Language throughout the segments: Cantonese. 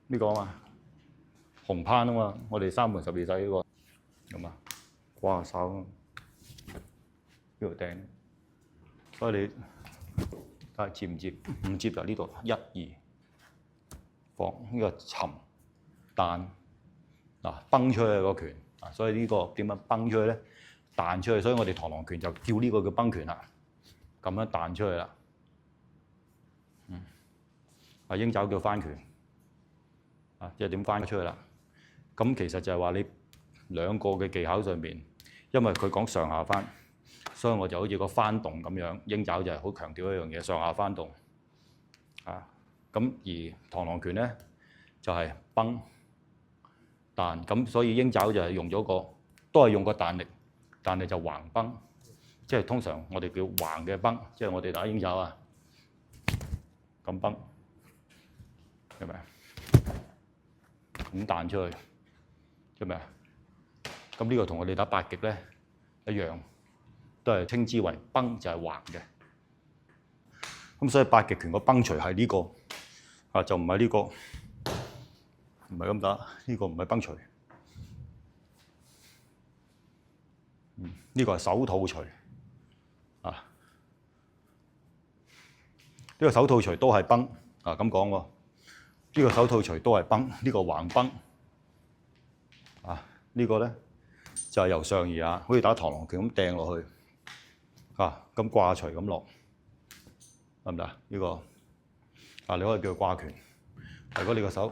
呢個啊嘛，紅攀啊嘛，我哋3盤12仔呢個咁啊，掛手呢度掟，所以你睇下接唔接？唔接就呢度1、2放呢個沉彈嗱，崩出去個拳啊，所以呢個點樣崩出去咧？彈出去，所以我哋螳螂拳就叫呢個叫崩拳啦，咁樣彈出去啦。鷹爪叫翻拳，即係點翻出去啦？咁其實就係話你兩個嘅技巧上邊，因為佢講上下翻，所以我就好似個翻動咁樣。鷹爪就係好強調一樣嘢，上下翻動啊。咁而螳螂拳咧就係崩彈，咁所以鷹爪就係用咗個都係用個彈力，但係就橫崩，即係通常我哋叫橫嘅崩，即係我哋打鷹爪啊咁崩。係咪啊？咁彈出去，係咪啊？咁呢個同我哋打八極咧一樣，都係稱之為崩，就係橫嘅。咁所以八極拳個崩錘係呢個啊，就唔係呢個，唔係咁打。呢個唔係崩錘，呢個係手套錘啊。呢個手套錘都係崩啊，咁講喎。呢個手套錘都係崩，呢個橫崩啊！呢個咧就係由上而下，好似打螳螂拳咁掟落去啊！咁掛錘咁落，得唔得啊？呢個啊，你可以叫佢掛拳。如果你個手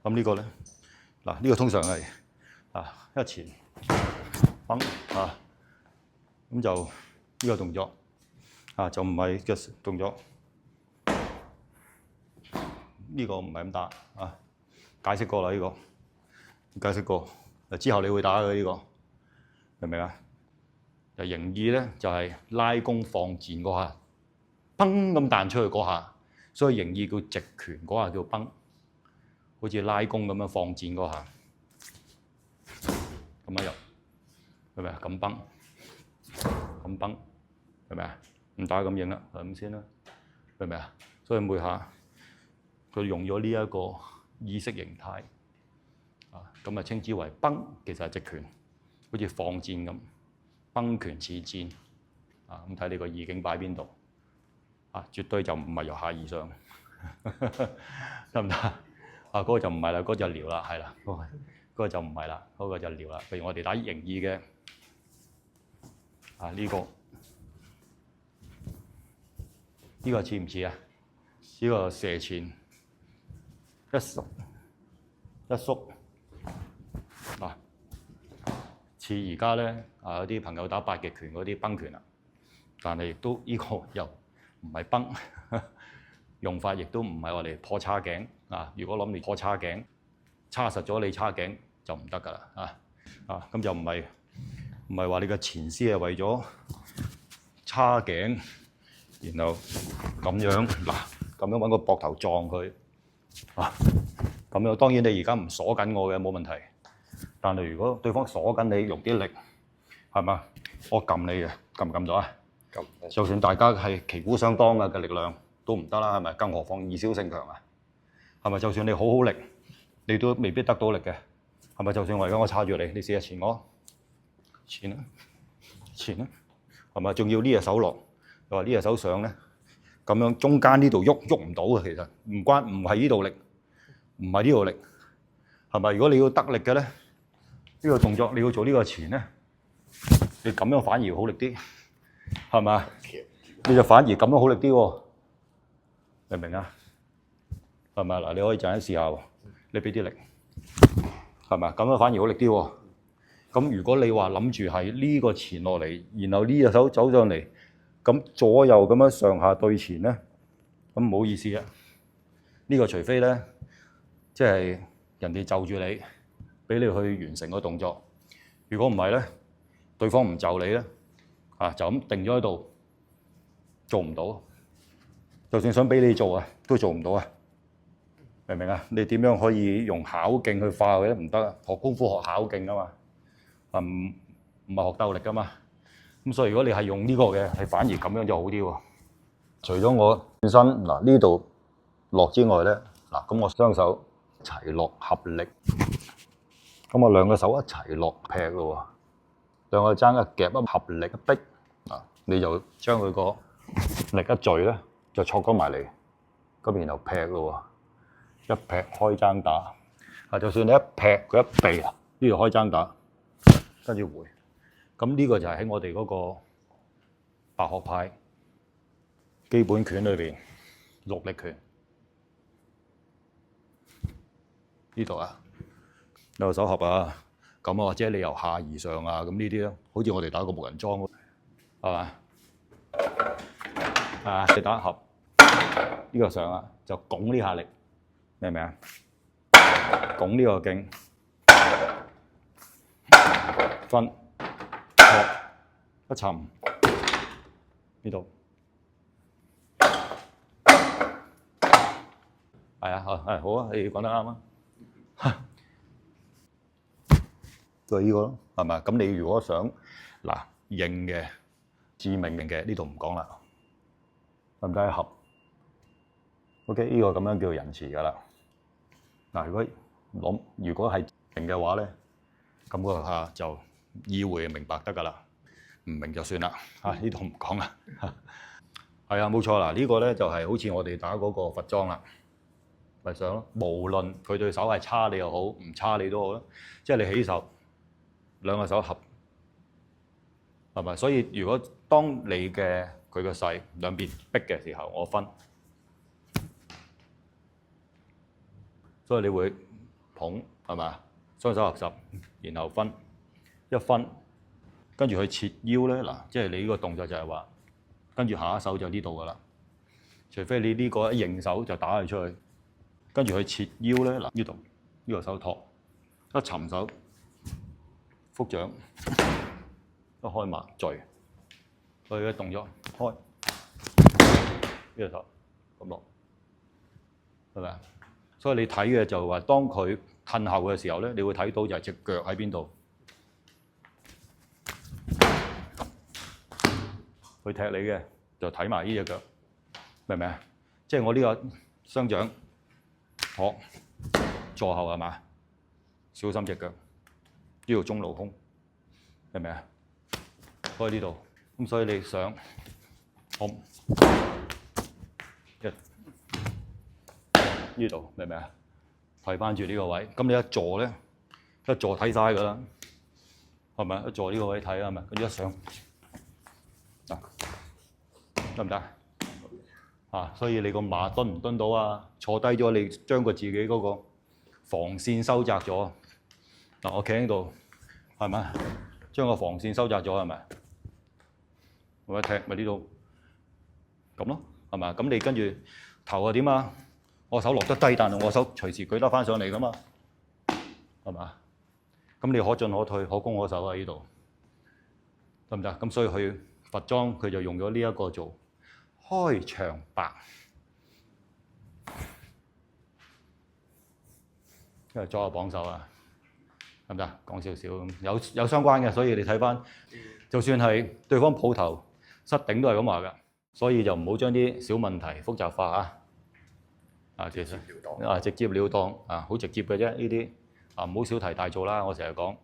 咁呢個咧嗱，呢個通常係啊一前崩啊，咁就呢個動作啊，就唔係嘅動作。呢個唔係咁打啊，解釋過啦，呢個解釋過。之後你會打嘅呢個，明唔明啊？就形意咧就係拉弓放箭嗰下，崩咁彈出去嗰下，所以形意叫直拳嗰下叫崩，好似拉弓咁樣放箭嗰下，咁樣入，係咪啊？咁崩，咁崩，係咪啊？唔打咁應啦，係咁先啦，明唔明啊？所以每下。佢用咗呢一個意識形態啊，咁啊稱之為崩，其實係直拳，好似放箭咁，崩拳似箭啊。咁睇你個意境擺邊度啊？絕對就唔係由下而上，得唔得啊？嗰個就唔係啦，嗰個就撩啦，係啦，嗰個就唔係啦，嗰個就撩啦。譬如我哋打形意嘅啊，呢個似唔似啊？呢個射前。一縮嗱，似而家咧啊，有啲朋友打八極拳嗰啲崩拳啦，但係亦都呢個又唔係崩，用法亦都唔係話嚟破叉頸啊。如果諗住破叉頸，叉實咗你叉頸就唔得㗎啦啊！咁就唔係話你嘅前絲係為咗叉頸，然後咁樣嗱，咁樣揾個膊頭撞佢。啊，咁樣當然你而家唔鎖緊我嘅冇問題，但係如果對方鎖緊你，用啲力，係嘛？我撳你嘅，撳唔撳到啊？撳。就算大家係旗鼓相當嘅力量都唔得啦，係咪？更何況以少勝強啊？係咪？就算你好好力，你都未必得到力嘅，係咪？就算我而家我叉住你，你試下前我，前啦，係咪？仲要呢隻手落，又話呢隻手上咧。咁樣中間呢度喐唔到嘅，其實唔係呢度力，唔係呢度力，係咪？如果你要得力嘅咧，呢個動作你要做呢個前咧，你咁樣反而好力啲，係咪？你就反而咁樣好力啲喎，明唔明啊？係咪？嗱，你可以陣間試下喎，你俾啲力，係咪？咁樣反而好力啲喎。咁如果你話諗住係呢個前落嚟，然後呢隻手走上嚟。咁左右咁樣上下對前咧，咁唔好意思啊！呢個除非咧，即係人哋就住你，俾你去完成個動作。如果唔係咧，對方唔就你咧，啊就咁定咗喺度，做唔到。就算想俾你做啊，都做唔到啊！明唔明啊？你點樣可以用巧勁去化佢咧？唔得啊！學功夫學巧勁啊嘛，唔係學鬥力噶嘛。咁所以如果你係用呢個嘅，係反而咁樣就好啲喎。除咗我轉身嗱呢度落之外咧，嗱咁我雙手齊落合力。咁我兩個手一齊落劈咯喎，兩個爭一夾一合力一逼啊，你就將佢個力一聚咧，就錯咗埋嚟，咁然後劈咯喎，一劈開爭打啊！就算你一劈佢一避啊，呢度開爭打，跟住回。咁呢個就係喺我哋嗰個白學派基本拳裏邊六力拳呢度啊。兩個手合啊，咁啊或者你由下而上啊，咁呢啲咯，好似我哋打個木人樁，係嘛？啊，你打合呢個上啊，就拱呢下力，明唔明啊？拱呢個勁，分合一沉呢度，係啊，係好啊，你講得啱啊。就係呢個咯，係咪？咁你如果想嗱硬嘅、致命嘅，呢度唔講啦，得唔得？合 OK， 呢個咁樣叫仁慈㗎啦。嗱，如果係明嘅話咧，咁個下就意會明白得㗎啦，唔明就算啦。呢度唔講啦。係啊，冇錯啦。呢個咧就係好似我哋打嗰個佛莊啦，咪上咯。無論佢對手係差你又好，唔差你都好啦，即係你起手。兩個手合，係咪？所以如果當你嘅佢個勢兩邊逼嘅時候，我分，所以你會捧，係咪？雙手合十，然後分一分，跟住佢切腰咧，嗱，即係你呢個動作就係話，跟住下一手就呢度噶啦，除非你呢個一應手就打佢出去，跟住佢切腰咧，嗱，呢度呢個手托一沉手。腹掌一開埋聚，佢嘅動作開呢個手咁落，係咪啊？所以你睇嘅就話，當佢褪後嘅時候咧，你會睇到就係隻腳喺邊度，佢踢你嘅就睇埋呢隻腳，明唔明啊？即係我呢個雙掌學坐後係嘛？小心隻腳。呢度中路空，明唔明啊？開呢度，咁所以你上空一呢度，明唔明啊？睇翻住呢個位，咁你一坐咧，一坐睇晒㗎啦，係咪？一坐呢個位睇係咪？跟住一上，嗱，得唔得？所以你個馬蹲唔蹲到啊？坐低咗，你將個自己嗰個防線收窄咗。嗱，我企喺度，係咪？將個防線收窄咗，係咪？我一踢咪呢度咁咯，係咪？咁你跟住頭係點啊？我手落得低，但係我手隨時舉得翻上嚟噶嘛，係嘛？咁你可進可退，可攻可守喺呢度，得唔得？咁所以佢佛莊佢就用咗呢一個做開場白，因為左右綁手啊。得唔得？講少少有相關嘅，所以你睇翻，就算係對方抱頭失頂都係咁話㗎，所以就唔好將啲小問題複雜化其實直接了當好直接嘅啫呢啲唔好小題大做啦。我成日講，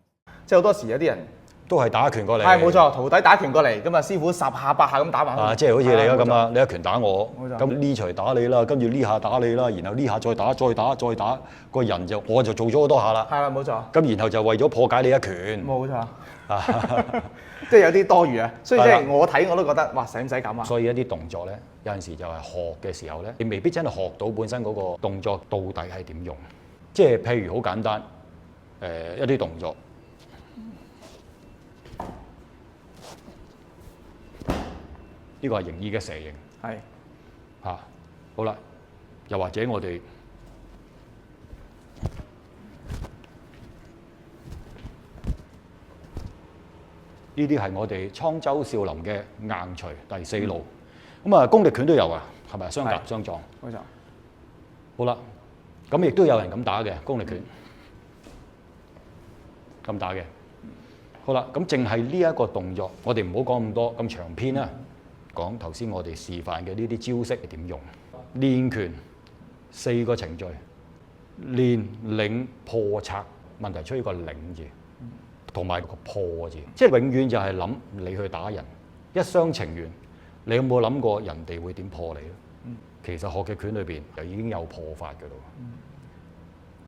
即係好多時有啲人都係打拳過嚟，係冇錯，徒弟打拳過嚟，咁啊師傅十下八下咁打埋。即係好似你咁啊，你一拳打我，冇錯咁呢錘打你啦，跟住呢下打你啦，然後呢下再打，個人我就做咗好多下啦。係啦，冇錯。咁然後就為咗破解你一拳，冇錯。即係有啲多餘啊，所以即係我睇我都覺得，哇，使唔使咁啊？所以一啲動作咧，有陣時就係學嘅時候咧，你未必真係學到本身嗰個動作到底係點用。即係譬如好簡單，一啲動作，呢個係形意嘅蛇形，係好啦，又或者我哋呢啲係我哋滄州少林嘅硬錘第四路，咁啊功力拳都有啊，係咪雙夾雙撞？冇錯。好啦，咁亦都有人咁打嘅功力拳，咁打嘅。好啦，咁淨係呢一個動作，我哋唔好講咁多咁長篇啦，講頭先我哋示範嘅呢啲招式係點用。練拳4個程序，練領破策，問題出於個領字，同埋個破字，即係永遠就係諗你去打人，一廂情願。你有冇諗過人哋會點破你咧？其實學嘅拳裏邊就已經有破法嘅咯。